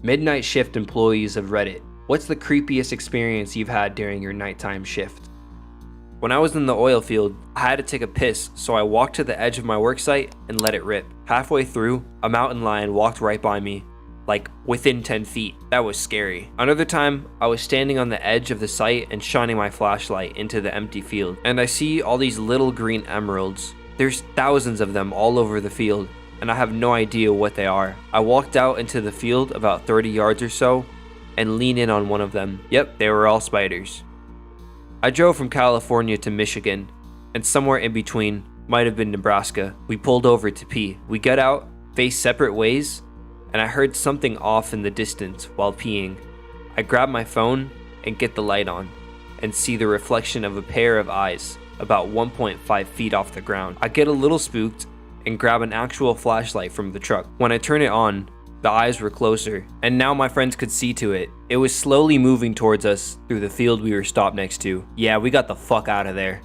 Midnight shift employees of Reddit. What's the creepiest experience you've had during your nighttime shift? When I was in the oil field, I had to take a piss, so I walked to the edge of my worksite and let it rip. Halfway through, a mountain lion walked right by me, like within 10 feet. That was scary. Another time, I was standing on the edge of the site and shining my flashlight into the empty field, and I see all these little green emeralds. There's thousands of them all over the field, and I have no idea what they are. I walked out into the field about 30 yards or so and leaned in on one of them. Yep, they were all spiders. I drove from California to Michigan, and somewhere in between, might have been Nebraska. We pulled over to pee. We got out, faced separate ways, and I heard something off in the distance while peeing. I grab my phone and get the light on, and see the reflection of a pair of eyes about 1.5 feet off the ground. I get a little spooked and grab an actual flashlight from the truck. When I turn it on, the eyes were closer, and now my friends could see to it. It was slowly moving towards us through the field we were stopped next to. Yeah, we got the fuck out of there.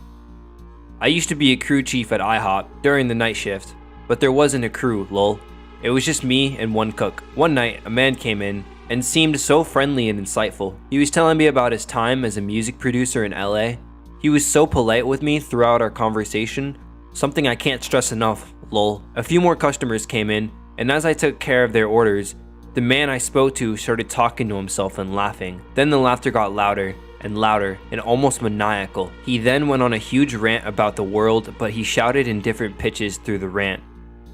I used to be a crew chief at IHOP during the night shift, but there wasn't a crew, lol. It was just me and one cook. One night, a man came in and seemed so friendly and insightful. He was telling me about his time as a music producer in LA. He was so polite with me throughout our conversation, something I can't stress enough, lol. A few more customers came in, and as I took care of their orders, the man I spoke to started talking to himself and laughing. Then the laughter got louder and louder and almost maniacal. He then went on a huge rant about the world, but he shouted in different pitches through the rant,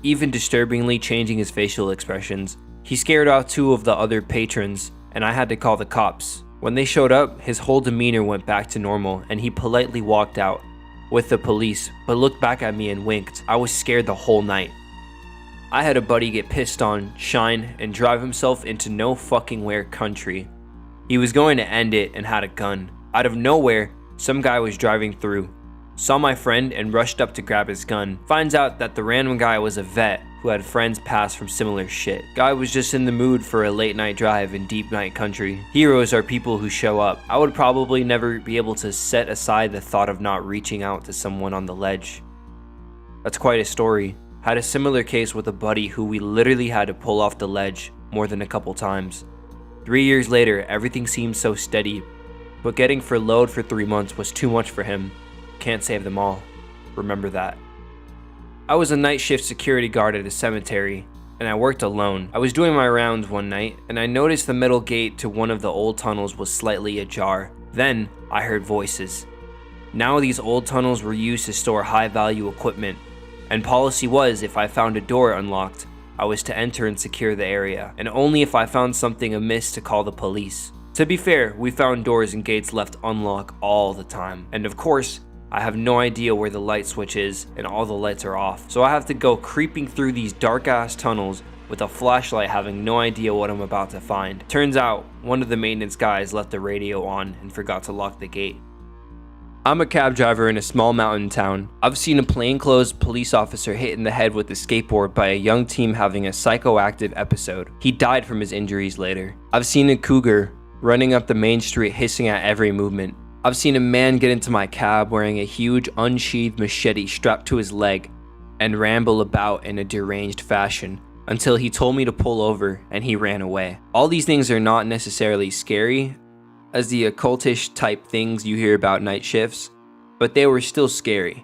even disturbingly changing his facial expressions. He scared off two of the other patrons, and I had to call the cops. When they showed up, his whole demeanor went back to normal, and he politely walked out with the police, but looked back at me and winked. I was scared the whole night. I had a buddy get pissed on, shine, and drive himself into no fucking where country. He was going to end it and had a gun. Out of nowhere, some guy was driving through, saw my friend and rushed up to grab his gun. Finds out that the random guy was a vet who had friends pass from similar shit. Guy was just in the mood for a late night drive in deep night country. Heroes are people who show up. I would probably never be able to set aside the thought of not reaching out to someone on the ledge. That's quite a story. Had a similar case with a buddy who we literally had to pull off the ledge more than a couple times. 3 years later, everything seemed so steady, but getting furloughed for 3 months was too much for him. Can't save them all. Remember that. I was a night shift security guard at a cemetery, and I worked alone. I was doing my rounds one night, and I noticed the metal gate to one of the old tunnels was slightly ajar. Then, I heard voices. Now these old tunnels were used to store high-value equipment, and policy was if I found a door unlocked, I was to enter and secure the area, and only if I found something amiss to call the police. To be fair, we found doors and gates left unlocked all the time, and of course, I have no idea where the light switch is and all the lights are off, so I have to go creeping through these dark ass tunnels with a flashlight having no idea what I'm about to find. Turns out, one of the maintenance guys left the radio on and forgot to lock the gate. I'm a cab driver in a small mountain town. I've seen a plainclothes police officer hit in the head with a skateboard by a young teen having a psychoactive episode. He died from his injuries later. I've seen a cougar running up the main street hissing at every movement. I've seen a man get into my cab wearing a huge unsheathed machete strapped to his leg and ramble about in a deranged fashion until he told me to pull over and he ran away. All these things are not necessarily scary as the occultish type things you hear about night shifts, but they were still scary.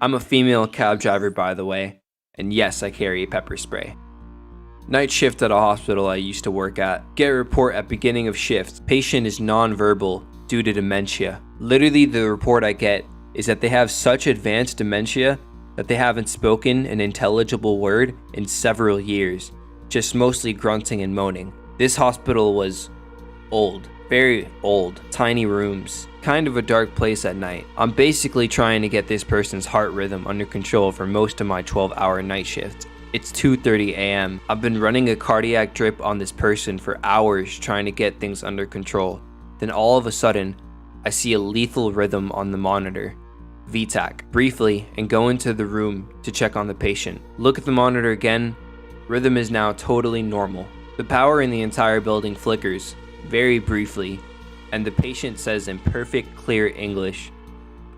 I'm a female cab driver, by the way, and yes, I carry a pepper spray. Night shift at a hospital I used to work at. Get a report at beginning of shift. Patient is non-verbal due to dementia. Literally, the report I get is that they have such advanced dementia that they haven't spoken an intelligible word in several years, just mostly grunting and moaning. This hospital was old. Very old, tiny rooms, kind of a dark place at night. I'm basically trying to get this person's heart rhythm under control for most of my 12-hour night shift. It's 2:30 a.m. I've been running a cardiac drip on this person for hours trying to get things under control. Then all of a sudden, I see a lethal rhythm on the monitor. VTAC, briefly, and go into the room to check on the patient. Look at the monitor again, rhythm is now totally normal. The power in the entire building flickers, very briefly, and the patient says in perfect clear English,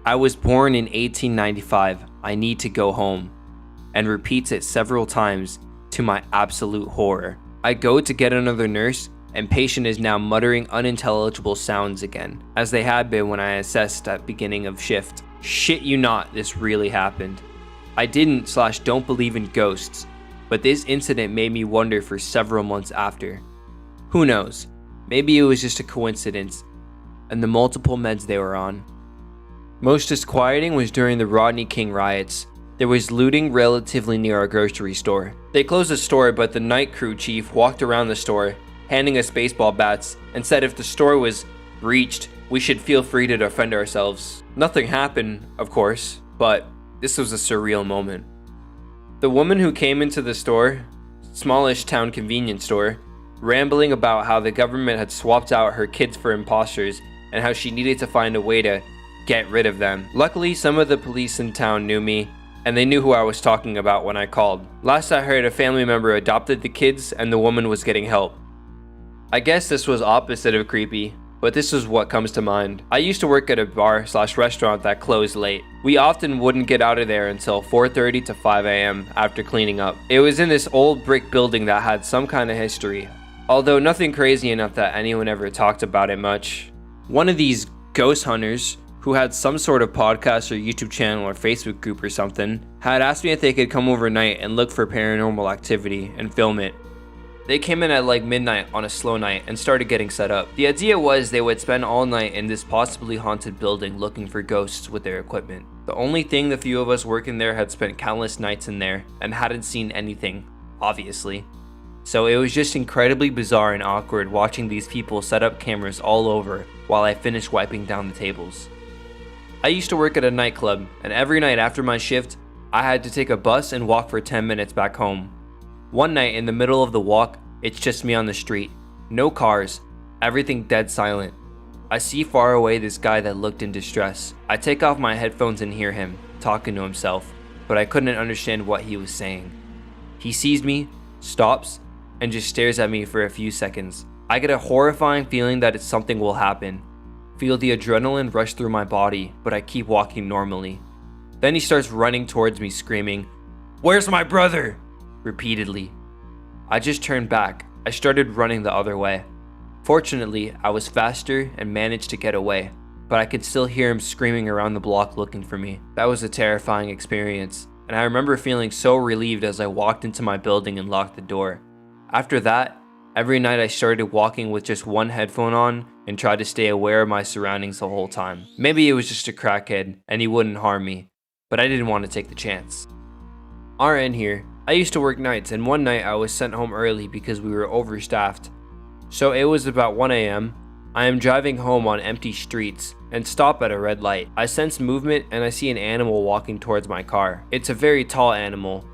"I was born in 1895, I need to go home," and repeats it several times to my absolute horror. I go to get another nurse, and patient is now muttering unintelligible sounds again, as they had been when I assessed at beginning of shift. Shit you not, this really happened. I don't believe in ghosts, but this incident made me wonder for several months after. Who knows, maybe it was just a coincidence, and the multiple meds they were on. Most disquieting was during the Rodney King riots. There was looting relatively near our grocery store. They closed the store, but the night crew chief walked around the store, handing us baseball bats, and said if the store was breached, we should feel free to defend ourselves. Nothing happened, of course, but this was a surreal moment. The woman who came into the store, smallish town convenience store, rambling about how the government had swapped out her kids for imposters and how she needed to find a way to get rid of them. Luckily, some of the police in town knew me, and they knew who I was talking about when I called. Last I heard, a family member adopted the kids and the woman was getting help. I guess this was opposite of creepy, but this is what comes to mind. I used to work at a bar/restaurant that closed late. We often wouldn't get out of there until 4:30 to 5 a.m. after cleaning up. It was in this old brick building that had some kind of history, although nothing crazy enough that anyone ever talked about it much. One of these ghost hunters, who had some sort of podcast or YouTube channel or Facebook group or something, had asked me if they could come overnight and look for paranormal activity and film it. They came in at like midnight on a slow night and started getting set up. The idea was they would spend all night in this possibly haunted building looking for ghosts with their equipment. The only thing the few of us working there had spent countless nights in there and hadn't seen anything, obviously. So it was just incredibly bizarre and awkward watching these people set up cameras all over while I finished wiping down the tables. I used to work at a nightclub, and every night after my shift, I had to take a bus and walk for 10 minutes back home. One night in the middle of the walk, it's just me on the street. No cars, everything dead silent. I see far away this guy that looked in distress. I take off my headphones and hear him, talking to himself, but I couldn't understand what he was saying. He sees me, stops, and just stares at me for a few seconds. I get a horrifying feeling that something will happen. Feel the adrenaline rush through my body, but I keep walking normally. Then he starts running towards me screaming, "Where's my brother?" repeatedly. I just turned back. I started running the other way. Fortunately, I was faster and managed to get away, but I could still hear him screaming around the block looking for me. That was a terrifying experience, and I remember feeling so relieved as I walked into my building and locked the door. After that, every night I started walking with just one headphone on and tried to stay aware of my surroundings the whole time. Maybe it was just a crackhead and he wouldn't harm me, but I didn't want to take the chance. RN here. I used to work nights, and one night I was sent home early because we were overstaffed. So it was about 1 a.m. I am driving home on empty streets and stop at a red light. I sense movement and I see an animal walking towards my car. It's a very tall animal.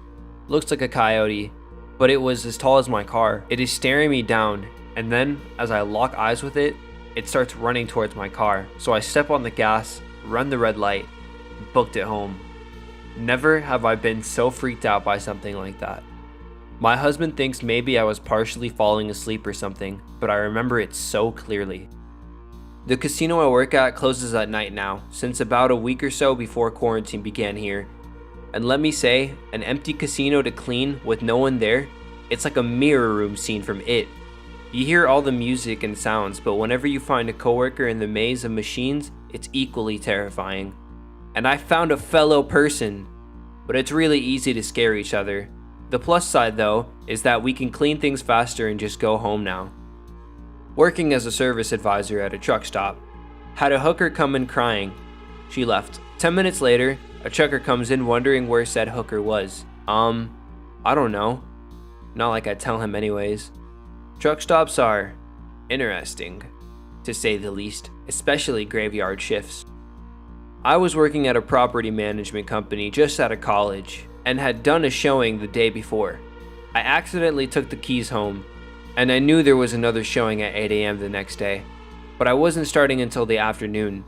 Looks like a coyote, but it was as tall as my car. It is staring me down, and then as I lock eyes with it, it starts running towards my car. So I step on the gas, run the red light, booked it home. Never have I been so freaked out by something like that. My husband thinks maybe I was partially falling asleep or something, but I remember it so clearly. The casino I work at closes at night now, since about a week or so before quarantine began here. And let me say, an empty casino to clean with no one there, it's like a mirror room scene from It. You hear all the music and sounds, but whenever you find a coworker in the maze of machines, it's equally terrifying. And I found a fellow person, but it's really easy to scare each other. The plus side though, is that we can clean things faster and just go home now. Working as a service advisor at a truck stop, had a hooker come in crying. She left. 10 minutes later, a trucker comes in wondering where said hooker was. I don't know. Not like I'd tell him anyways. Truck stops are interesting, to say the least, especially graveyard shifts. I was working at a property management company just out of college and had done a showing the day before. I accidentally took the keys home, and I knew there was another showing at 8 a.m. the next day, but I wasn't starting until the afternoon.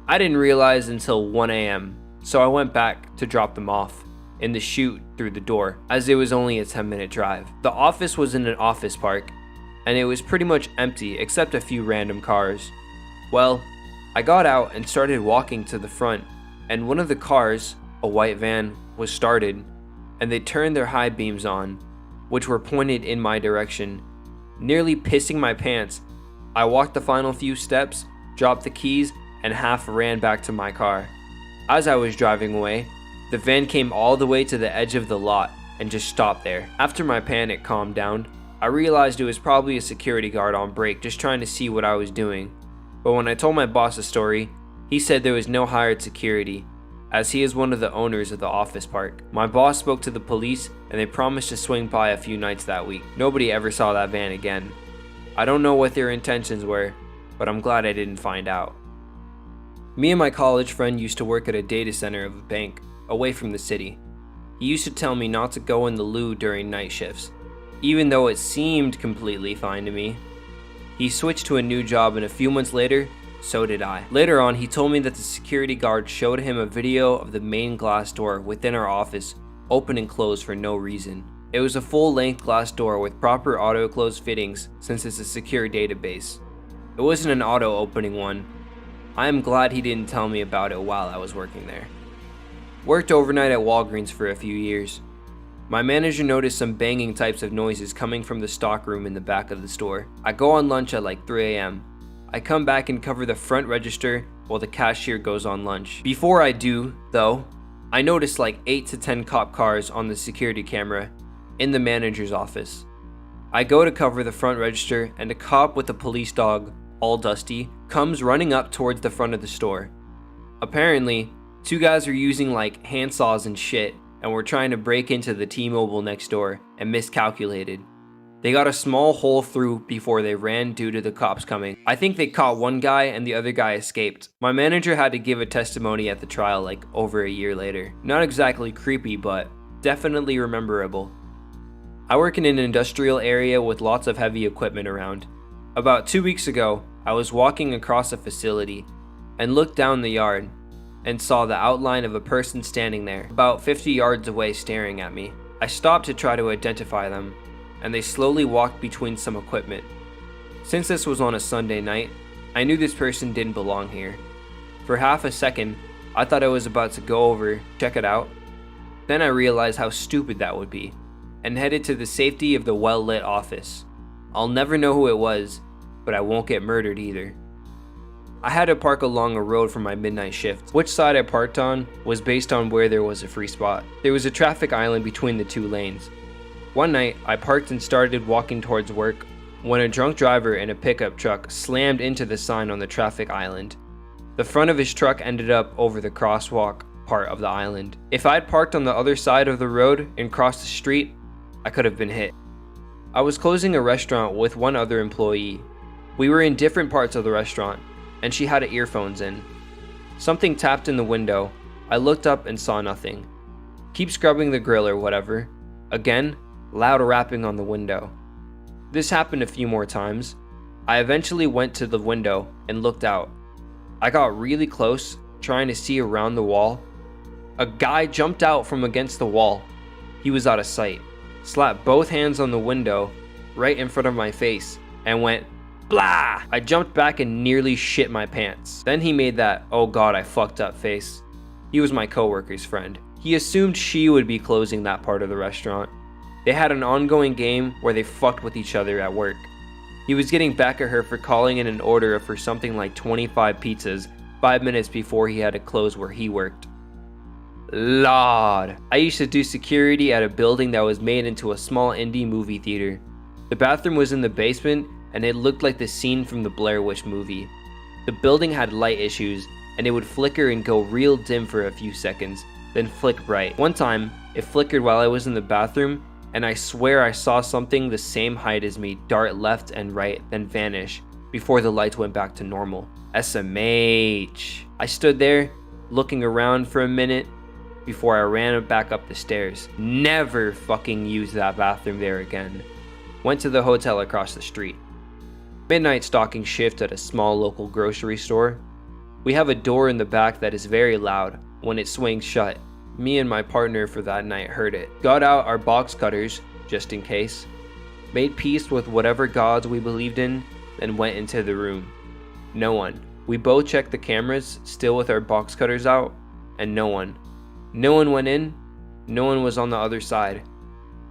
I didn't realize until 1 a.m., so I went back to drop them off in the chute through the door, as it was only a 10-minute drive. The office was in an office park, and it was pretty much empty except a few random cars. Well, I got out and started walking to the front, and one of the cars, a white van, was started, and they turned their high beams on. which were pointed in my direction. Nearly pissing my pants, I walked the final few steps, dropped the keys, and half ran back to my car. As I was driving away, the van came all the way to the edge of the lot and just stopped there. After my panic calmed down, I realized it was probably a security guard on break just trying to see what I was doing. But when I told my boss the story, he said there was no hired security, as he is one of the owners of the office park. My boss spoke to the police and they promised to swing by a few nights that week. Nobody ever saw that van again. I don't know what their intentions were, but I'm glad I didn't find out. Me and my college friend used to work at a data center of a bank, away from the city. He used to tell me not to go in the loo during night shifts, even though it seemed completely fine to me. He switched to a new job and a few months later, so did I. Later on, he told me that the security guard showed him a video of the main glass door within our office open and close for no reason. It was a full-length glass door with proper auto-close fittings since it's a secure database. It wasn't an auto-opening one. I am glad he didn't tell me about it while I was working there. Worked overnight at Walgreens for a few years. My manager noticed some banging types of noises coming from the stockroom in the back of the store. I go on lunch at like 3 a.m. I come back and cover the front register while the cashier goes on lunch. Before I do, though, I notice like 8 to 10 cop cars on the security camera in the manager's office. I go to cover the front register and a cop with a police dog, all dusty, comes running up towards the front of the store. Apparently, 2 guys are using like handsaws and shit and were trying to break into the T-Mobile next door and miscalculated. They got a small hole through before they ran due to the cops coming. I think they caught one guy and the other guy escaped. My manager had to give a testimony at the trial like over a year later. Not exactly creepy, but definitely rememberable. I work in an industrial area with lots of heavy equipment around. About 2 weeks ago, I was walking across a facility and looked down the yard and saw the outline of a person standing there, about 50 yards away staring at me. I stopped to try to identify them, and they slowly walked between some equipment. Since this was on a Sunday night, I knew this person didn't belong here. For half a second, I thought I was about to go over, check it out. Then I realized how stupid that would be, and headed to the safety of the well-lit office. I'll never know who it was, but I won't get murdered either. I had to park along a road for my midnight shift. Which side I parked on was based on where there was a free spot. There was a traffic island between the 2 lanes. One night, I parked and started walking towards work when a drunk driver in a pickup truck slammed into the sign on the traffic island. The front of his truck ended up over the crosswalk part of the island. If I'd parked on the other side of the road and crossed the street, I could have been hit. I was closing a restaurant with one other employee. We were in different parts of the restaurant, and she had earphones in. Something tapped in the window. I looked up and saw nothing. Keep scrubbing the grill or whatever. Again, loud rapping on the window. This happened a few more times. I eventually went to the window and looked out. I got really close, trying to see around the wall. A guy jumped out from against the wall. He was out of sight. Slapped both hands on the window right in front of my face and went, "Blah!" I jumped back and nearly shit my pants. Then he made that, "Oh god, I fucked up" face. He was my coworker's friend. He assumed she would be closing that part of the restaurant. They had an ongoing game where they fucked with each other at work. He was getting back at her for calling in an order for something like 25 pizzas 5 minutes before he had to close where he worked. Lord. I used to do security at a building that was made into a small indie movie theater. The bathroom was in the basement and it looked like the scene from the Blair Witch movie. The building had light issues and it would flicker and go real dim for a few seconds, then flick bright. One time, it flickered while I was in the bathroom and I swear I saw something the same height as me dart left and right, then vanish before the lights went back to normal. SMH. I stood there, looking around for a minute before I ran back up the stairs. Never fucking use that bathroom there again. Went to the hotel across the street. Midnight stocking shift at a small local grocery store. We have a door in the back that is very loud. When it swings shut, me and my partner for that night heard it. Got out our box cutters, just in case. Made peace with whatever gods we believed in, then went into the room. No one. We both checked the cameras, still with our box cutters out, and no one. No one went in, no one was on the other side.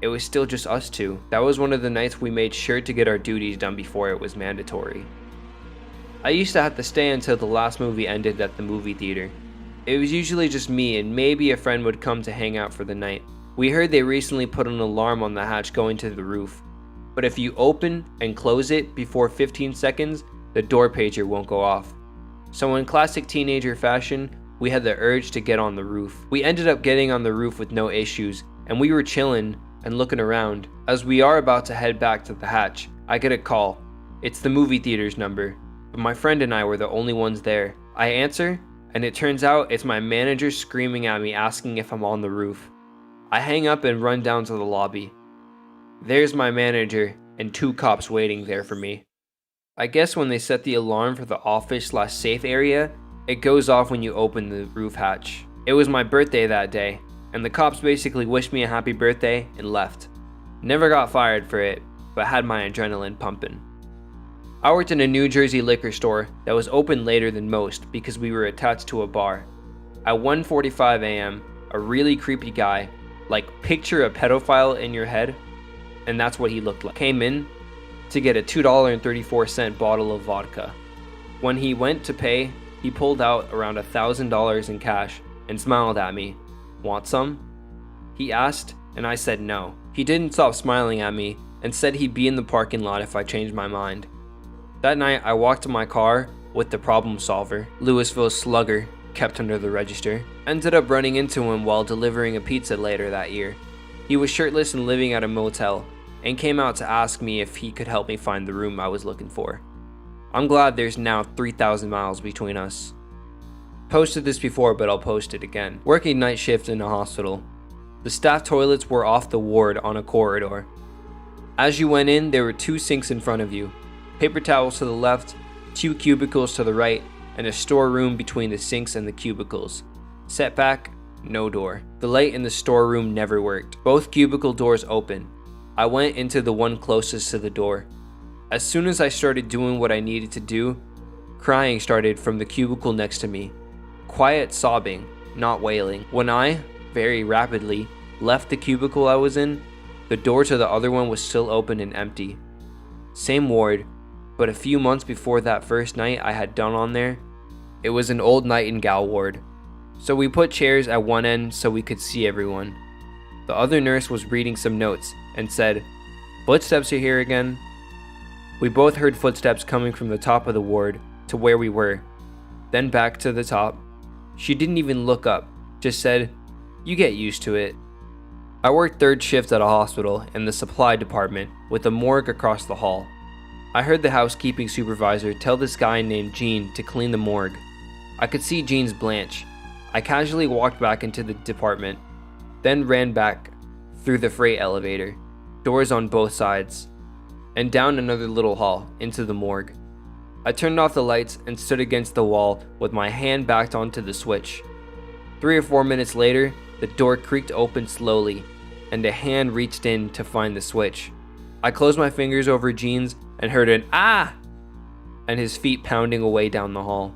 it was still just us two. That was one of the nights we made sure to get our duties done before it was mandatory. I used to have to stay until the last movie ended at the movie theater. It was usually just me and maybe a friend would come to hang out for the night. We heard they recently put an alarm on the hatch going to the roof, but if you open and close it before 15 seconds, the door pager won't go off. So in classic teenager fashion, we had the urge to get on the roof. We ended up getting on the roof with no issues, and we were chilling and looking around. As we are about to head back to the hatch, I get a call. It's the movie theater's number, but my friend and I were the only ones there. I answer, and it turns out it's my manager screaming at me asking if I'm on the roof. I hang up and run down to the lobby. There's my manager and 2 cops waiting there for me. I guess when they set the alarm for the office/safe area, it goes off when you open the roof hatch. It was my birthday that day, and the cops basically wished me a happy birthday and left. Never got fired for it, but had my adrenaline pumping. I worked in a New Jersey liquor store that was open later than most because we were attached to a bar. At 1:45 a.m., a really creepy guy, like picture a pedophile in your head, and that's what he looked like, came in to get a $2.34 bottle of vodka. When he went to pay, he pulled out around $1,000 in cash and smiled at me. "Want some?" he asked, and I said no. He didn't stop smiling at me and said he'd be in the parking lot if I changed my mind. That night, I walked to my car with the problem solver, Louisville Slugger, kept under the register. Ended up running into him while delivering a pizza later that year. He was shirtless and living at a motel, and came out to ask me if he could help me find the room I was looking for. I'm glad there's now 3,000 miles between us. Posted this before, but I'll post it again. Working night shift in a hospital. The staff toilets were off the ward on a corridor. As you went in, there were 2 sinks in front of you, paper towels to the left, 2 cubicles to the right, and a storeroom between the sinks and the cubicles. Setback, no door. The light in the storeroom never worked. Both cubicle doors open. I went into the one closest to the door. As soon as I started doing what I needed to do, crying started from the cubicle next to me. Quiet sobbing, not wailing. When I, very rapidly, left the cubicle I was in, the door to the other one was still open and empty. Same ward, but a few months before that first night I had done on there, it was an old Nightingale ward. So we put chairs at one end so we could see everyone. The other nurse was reading some notes and said, "Footsteps are here again." We both heard footsteps coming from the top of the ward to where we were, then back to the top. She didn't even look up, just said, "You get used to it." I worked third shift at a hospital in the supply department with a morgue across the hall. I heard the housekeeping supervisor tell this guy named Gene to clean the morgue. I could see Gene's blanch. I casually walked back into the department, then ran back through the freight elevator, doors on both sides, and down another little hall into the morgue. I turned off the lights and stood against the wall with my hand backed onto the switch. 3 or 4 minutes later, the door creaked open slowly, and a hand reached in to find the switch. I closed my fingers over Gene's and heard an "ah!" and his feet pounding away down the hall.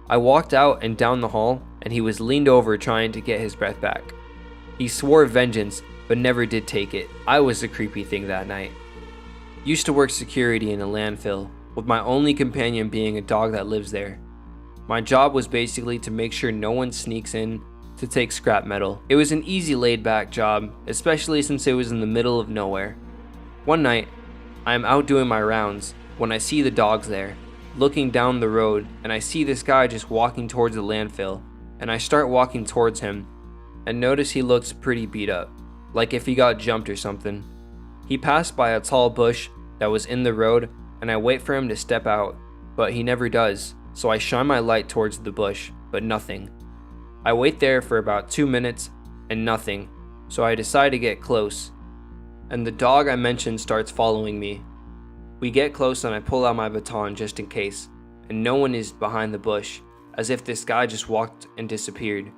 I walked out and down the hall, and he was leaned over trying to get his breath back. He swore vengeance, but never did take it. I was the creepy thing that night. Used to work security in a landfill, with my only companion being a dog that lives there. My job was basically to make sure no one sneaks in to take scrap metal. It was an easy laid-back job, especially since it was in the middle of nowhere. One night, I am out doing my rounds when I see the dogs there, looking down the road, and I see this guy just walking towards the landfill, and I start walking towards him, and notice he looks pretty beat up, like if he got jumped or something. He passed by a tall bush that was in the road, and I wait for him to step out, but he never does, so I shine my light towards the bush, but nothing. I wait there for about 2 minutes, and nothing, so I decide to get close, and the dog I mentioned starts following me. We get close and I pull out my baton just in case, and no one is behind the bush, as if this guy just walked and disappeared.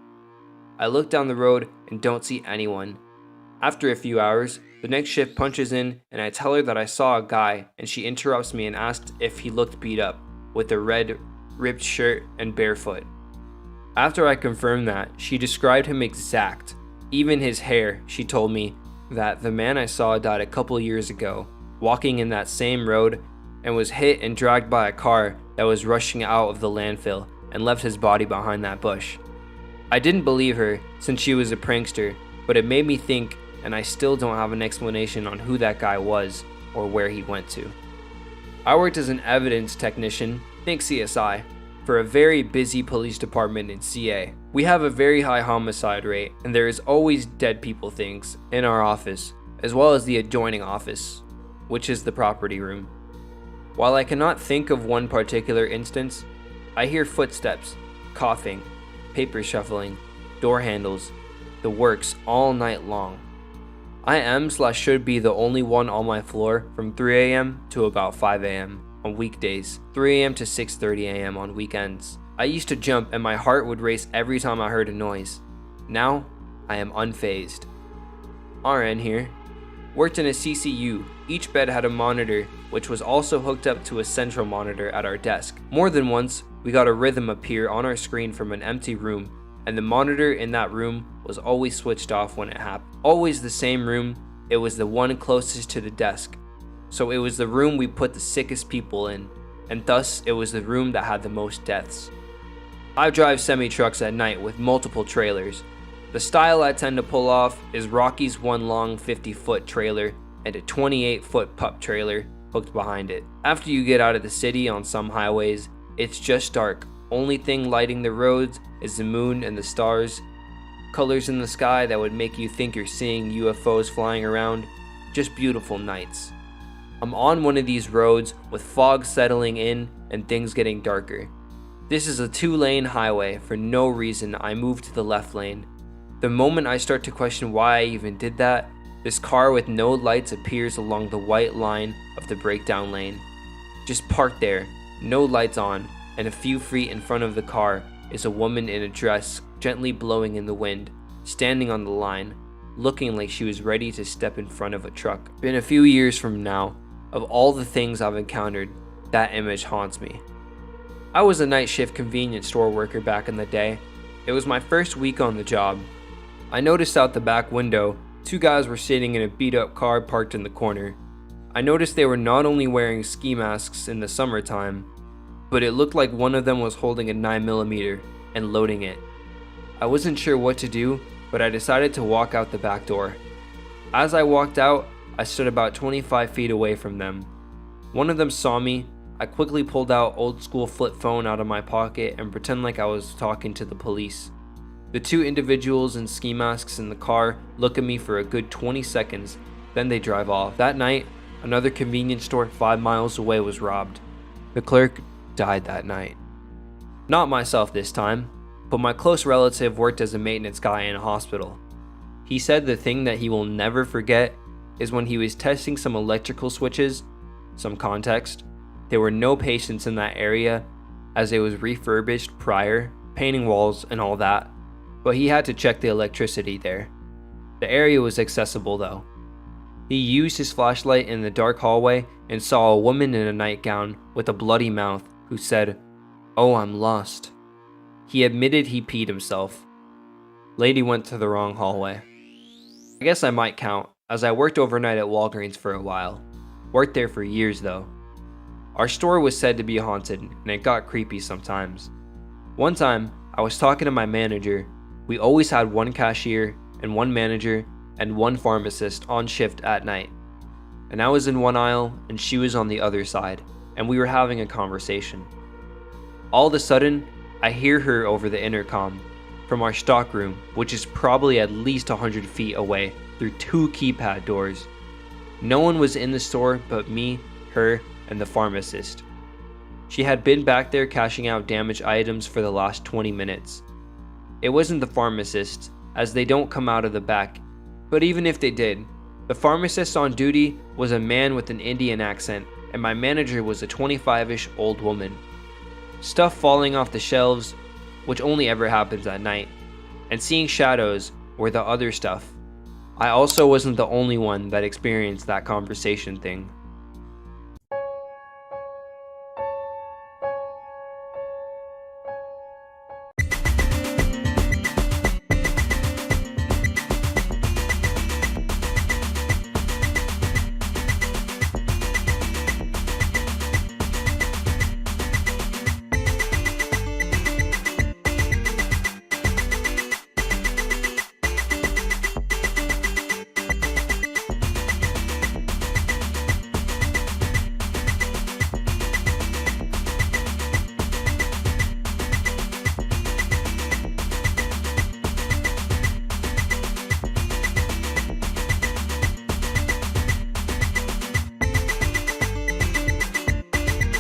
I look down the road and don't see anyone. After a few hours, the next shift punches in and I tell her that I saw a guy, and she interrupts me and asks if he looked beat up, with a red, ripped shirt and barefoot. After I confirmed that, she described him exact. Even his hair, she told me, that the man I saw died a couple years ago, walking in that same road, and was hit and dragged by a car that was rushing out of the landfill and left his body behind that bush. I didn't believe her since she was a prankster, but it made me think, and I still don't have an explanation on who that guy was or where he went to. I worked as an evidence technician, think CSI, for a very busy police department in CA. We have a very high homicide rate, and there is always dead people things in our office, as well as the adjoining office, which is the property room. While I cannot think of one particular instance, I hear footsteps, coughing, paper shuffling, door handles, the works all night long. I am/should be the only one on my floor from 3 a.m. to about 5 a.m. on weekdays, 3 a.m. to 6:30 a.m. on weekends. I used to jump and my heart would race every time I heard a noise. Now, I am unfazed. RN here. Worked in a CCU. Each bed had a monitor, which was also hooked up to a central monitor at our desk. More than once, we got a rhythm appear on our screen from an empty room, and the monitor in that room was always switched off when it happened. Always the same room, it was the one closest to the desk. So it was the room we put the sickest people in, and thus it was the room that had the most deaths. I drive semi-trucks at night with multiple trailers. The style I tend to pull off is Rocky's one long 50-foot trailer and a 28-foot pup trailer hooked behind it. After you get out of the city on some highways, it's just dark. Only thing lighting the roads is the moon and the stars. Colors in the sky that would make you think you're seeing UFOs flying around. Just beautiful nights. I'm on one of these roads with fog settling in and things getting darker. This is a 2-lane highway. For no reason, I move to the left lane. The moment I start to question why I even did that, this car with no lights appears along the white line of the breakdown lane. Just parked there, no lights on, and a few feet in front of the car is a woman in a dress gently blowing in the wind, standing on the line, looking like she was ready to step in front of a truck. Been a few years from now, of all the things I've encountered, that image haunts me. I was a night shift convenience store worker back in the day. It was my first week on the job. I noticed out the back window, 2 guys were sitting in a beat-up car parked in the corner. I noticed they were not only wearing ski masks in the summertime, but it looked like one of them was holding a 9mm and loading it. I wasn't sure what to do, but I decided to walk out the back door. As I walked out, I stood about 25 feet away from them. One of them saw me. I quickly pulled out old school flip phone out of my pocket and pretend like I was talking to the police. The 2 individuals in ski masks in the car look at me for a good 20 seconds, then they drive off. That night, another convenience store 5 miles away was robbed. The clerk died that night. Not myself this time, but my close relative worked as a maintenance guy in a hospital. He said the thing that he will never forget is when he was testing some electrical switches. Some context, there were no patients in that area as it was refurbished prior, painting walls and all that, but he had to check the electricity there. The area was accessible though. He used his flashlight in the dark hallway and saw a woman in a nightgown with a bloody mouth who said, "Oh, I'm lost." He admitted he peed himself. Lady went to the wrong hallway. I guess I might count, as I worked overnight at Walgreens for a while. Worked there for years though. Our store was said to be haunted, and it got creepy sometimes. One time, I was talking to my manager. We always had one cashier and one manager and one pharmacist on shift at night. And I was in one aisle and she was on the other side, and we were having a conversation. All of a sudden, I hear her over the intercom from our stock room, which is probably at least 100 feet away, through 2 keypad doors. No one was in the store but me, her, and the pharmacist. She had been back there cashing out damaged items for the last 20 minutes. It wasn't the pharmacist, as they don't come out of the back, but even if they did, the pharmacist on duty was a man with an Indian accent, and my manager was a 25-ish old woman. Stuff falling off the shelves, which only ever happens at night, and seeing shadows were the other stuff. I also wasn't the only one that experienced that conversation thing.